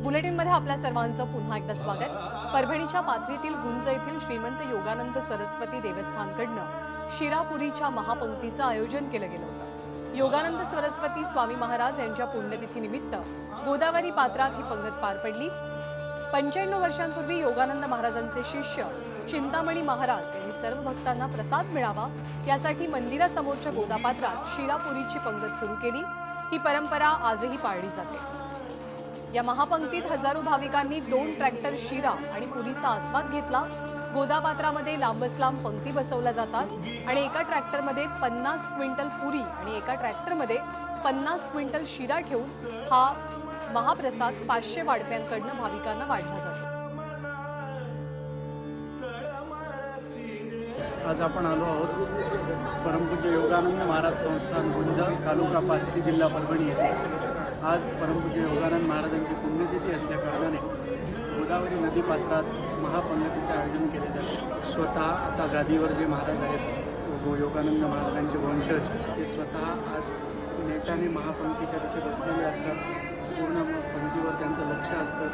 बुलेटिनमध्ये आपल्या सर्वांचं पुन्हा एकदा स्वागत। परभणीच्या पाथरीतील गुंज येथील श्रीमंत योगानंद सरस्वती देवस्थानकडनं शिरापुरीच्या महापंक्तीचं आयोजन केलं गेलं होतं। योगानंद सरस्वती स्वामी महाराज यांच्या पुण्यतिथीनिमित्त गोदावरी पात्रात ही पंगत पार पडली। 95 वर्षांपूर्वी योगानंद महाराजांचे शिष्य चिंतामणी महाराज यांनी सर्व भक्तांना प्रसाद मिळावा यासाठी मंदिरासमोरच्या गोदापात्रात शिरापुरीची पंगत सुरू केली। ही परंपरा आजही पाळली जाते। या महापंक्तीत हजारो भाविकांनी 2 ट्रॅक्टर शिरा आणि पुरीचा आस्वाद घेतला। गोदापात्रामध्ये लांबच लांब पंक्ती बसवल्या जातात आणि एका ट्रॅक्टरमध्ये 50 क्विंटल पुरी आणि एका ट्रॅक्टरमध्ये 50 क्विंटल शिरा ठेवून हा महाप्रसाद 500 वाढप्यांकडून भाविकांना वाढला जातो। आज आपण आलो आहोत परमपूज्य योगानंद महाराज संस्थान गुंज, तालुका पाथरी, जिल्हा परभणी येथे। आज परमपूज्य योगानंद महाराजांची पुण्यतिथी असल्याकारणाने गोदावरी नदीपात्रात महापंगतीचे आयोजन केले जाते। स्वतः आता गादीवर जे महाराज आहेत योगानंद महाराजांचे वंशज ते स्वतः आज नेटाने महापंक्तीच्या तिथे बसलेले असतात। पूर्ण पंक्तीवर त्यांचं लक्ष असतं।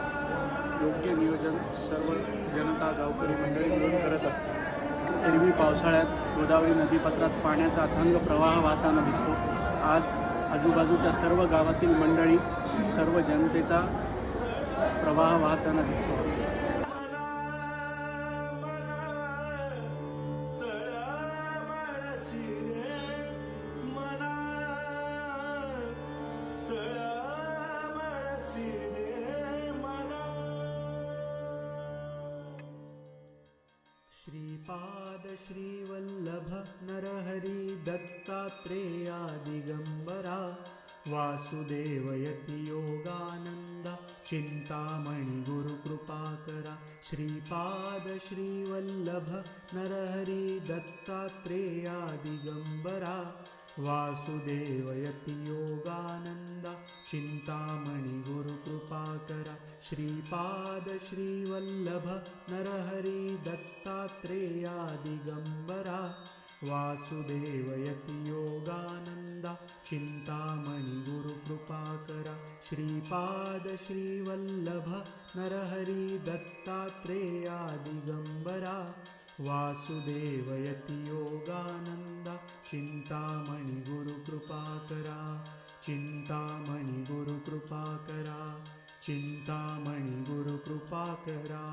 योग्य नियोजन सर्व जनता गावकरी मंडळी मिळून करत असतात। एरवी पावसाळ्यात गोदावरी नदीपात्रात पाण्याचा अथांग प्रवाह वाहताना दिसतो। आज आजूबाजूच्या सर्व गावातील मंडळी सर्व जनतेचा प्रवाह वाहताना दिसतो। श्रीपाद श्रीवल्लभ नरहरि दत्तात्रेया दिगंबरा वासुदेवयति योगानंद चिंतामणि गुरुकृपाकरा। श्रीपाद श्रीवल्लभ नरहरि दत्तात्रेया दिगंबरा वासुदेवयति योगानंद चिंतामणि गुरुकृपाकरा। श्रीपाद श्रीवल्लभ नरहरि दत्तात्रेया दिगंबरा वासुदेवयति योगानंद चिंतामणि गुरुकृपाकरा। श्रीपाद श्रीवल्लभ नरहरि दत्तात्रेया दिगंबरा वासुदेवयति योगानंद चिंतामणि गुरुकृपाकरा। चिंतामणि गुरुकृपाकरा। चिंतामणि गुरुकृपाकरा।